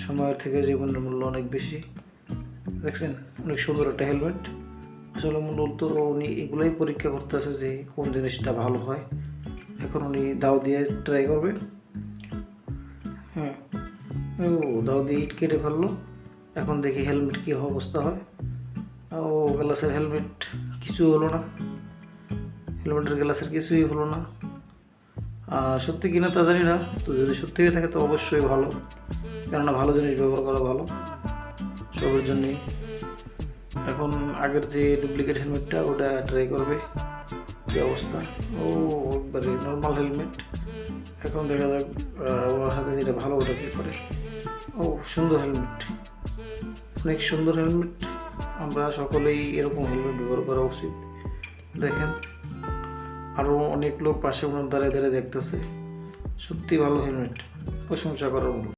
সময়ের থেকে জীবনের মূল্য অনেক বেশি। দেখছেন অনেক সুন্দর একটা হেলমেট। আসলে মূলত উনি এগুলোই পরীক্ষা করতেছে যে কোন জিনিসটা ভালো হয়। এখন উনি দাও দিয়ে ট্রাই করবে। হ্যাঁ, ও দাও দিয়ে ইট কেটে ফেললো। এখন দেখি হেলমেট কী অবস্থা হয়। ও গ্লাসের হেলমেট কিছু হলো না, হেলমেটের গ্লাসের কিছুই হলো না। সত্যি কিনা তা জানি না, তো যদি সত্যি হয়ে থাকে তো অবশ্যই ভালো, কেননা ভালো জিনিস ব্যবহার করা ভালো সবার জন্যই। এখন আগের যে ডুপ্লিকেট হেলমেটটা ওটা ট্রাই করবে কী অবস্থা। ও একবারে নর্মাল হেলমেট। এখন দেখা যাক ওনার সাথে যেটা ভালো ওটা কী করে। ও সুন্দর হেলমেট, অনেক সুন্দর হেলমেট। আমরা সকলেই এরকম হেলমেট ব্যবহার করা উচিত। দেখেন আরও অনেক লোক পাশে ওনার দাঁড়িয়ে দাঁড়িয়ে দেখতেছে। সত্যি ভালো হেলমেট, প্রশংসা করার মতো।